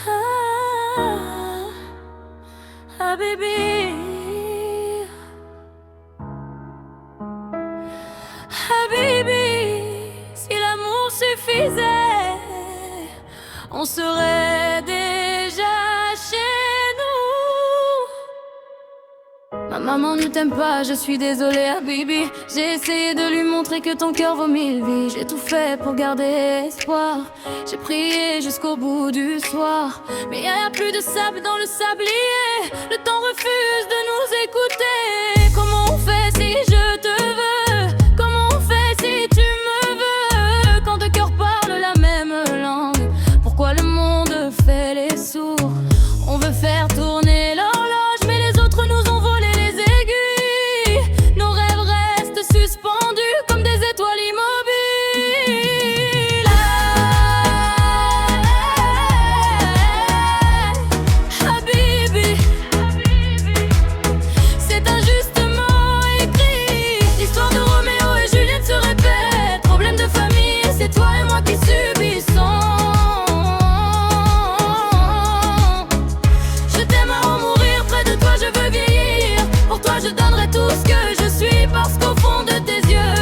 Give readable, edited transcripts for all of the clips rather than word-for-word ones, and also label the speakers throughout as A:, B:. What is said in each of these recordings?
A: Ah, Habibi, Habibi, si l'amour suffisait, on serait déjà chez nous. Ma maman ne t'aime pas, je suis désolée, Habibi. J'ai essayé de lui montrer que ton cœur vaut mille vies. J'ai tout fait pour garder espoir. J'ai prié jusqu'au bout du soir. Mais y a plus de sable dans le sablier. Le temps refuse de nous écouter. Comment on fait si je te veux? Comment on fait si tu me veux? Quand deux cœurs parlent la même langue, pourquoi le monde fait les sourds? On veut faire tourner l'horloge, mais les autres nous ont volé les aiguilles. Nos rêves restent suspendus comme des étoiles immobiles. Habibi, c'est injustement écrit. L'histoire de Roméo et Juliette se répète. Problème de famille, c'est toi et moi qui subissons. Je t'aime à en mourir, près de toi je veux vieillir. Pour toi je donnerai tout ce que je suis, parce qu'au fond de tes yeux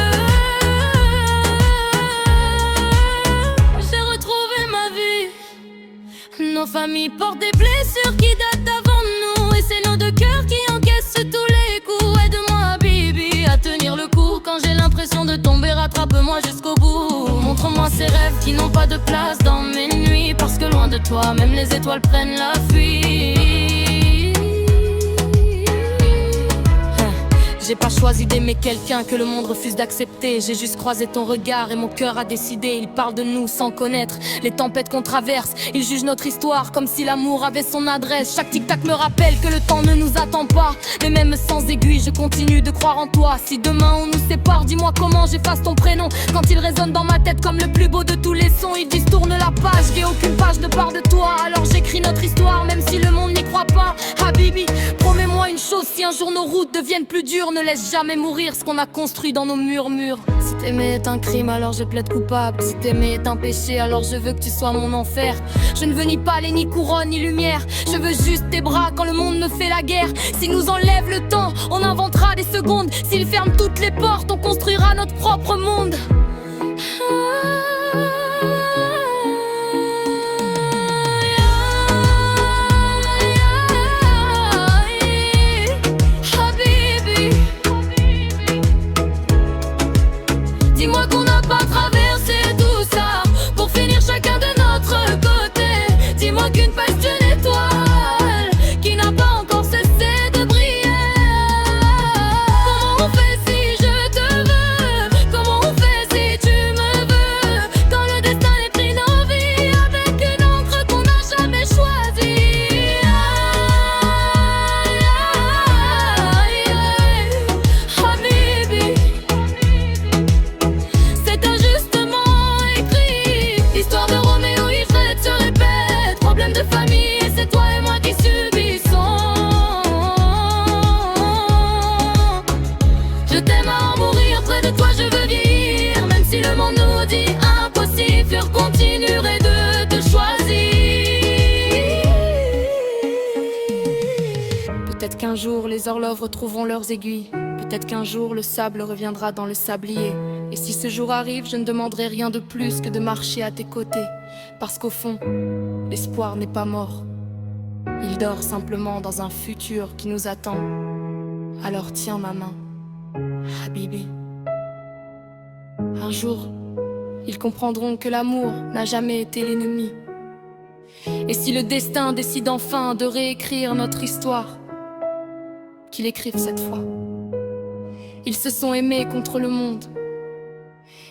A: j'ai retrouvé ma vie. Nos familles portent des blessures qui datent d'avant nous, et c'est nos deux cœurs qui encaissent tous les coups. Aide-moi, Bibi, à tenir le coup. Quand j'ai l'impression de tomber, rattrape-moi jusqu'au bout. Montre-moi ces rêves qui n'ont pas de place dans mes nuits, parce que loin de toi, même les étoiles prennent la fuite. J'ai pas choisi d'aimer quelqu'un que le monde refuse d'accepter. J'ai juste croisé ton regard et mon cœur a décidé. Il parle de nous sans connaître les tempêtes qu'on traverse. Il juge notre histoire comme si l'amour avait son adresse. Chaque tic-tac me rappelle que le temps ne nous attend pas. Mais même sans aiguille, je continue de croire en toi. Si demain on nous sépare, dis-moi comment j'efface ton prénom. Quand il résonne dans ma tête comme le plus beau de tous les sons, ils disent tourne la page, j'ai aucune page de part de toi. Alors j'écris notre histoire, même si le monde n'y croit pas. Habibi, promets-moi une chose, si un jour nos routes deviennent plus dures, ne laisse jamais mourir ce qu'on a construit dans nos murmures. Si t'aimer est un crime, alors je plaide coupable. Si t'aimer est un péché, alors je veux que tu sois mon enfer. Je ne veux ni palais, ni couronne, ni lumière. Je veux juste tes bras quand le monde me fait la guerre. S'il nous enlève le temps, on inventera des secondes. S'il ferme toutes les portes, on construira notre propre monde. Dis-moi qu'on n'a pas traversé tout ça pour finir chacun de notre côté. Dis-moi qu'une page d'une étoile qui n'a pas encore cessé de briller. Comment on fait si je te veux? Comment on fait si tu me veux? Quand le destin écrit nos vies avec une encre qu'on n'a jamais choisie. Habibi, c'est injustement écrit. L'histoire de Roméo et Juliette se répète. Problème de famille, c'est toi et moi qui subissons. Je t'aime à en mourir, près de toi je veux vieillir. Même si le monde nous dit impossible, je continuerai de te choisir. Peut-être qu'un jour les horloges retrouveront leurs aiguilles. Peut-être qu'un jour le sable reviendra dans le sablier. Et si ce jour arrive, je ne demanderai rien de plus que de marcher à tes côtés. Parce qu'au fond, l'espoir n'est pas mort. Il dort simplement dans un futur qui nous attend. Alors tiens ma main, Habibi. Un jour, ils comprendront que l'amour n'a jamais été l'ennemi. Et si le destin décide enfin de réécrire notre histoire, qu'il écrive cette fois. Ils se sont aimés contre le monde.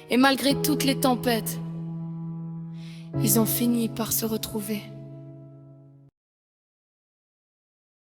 A: Et malgré toutes les tempêtes, ils ont fini par se retrouver.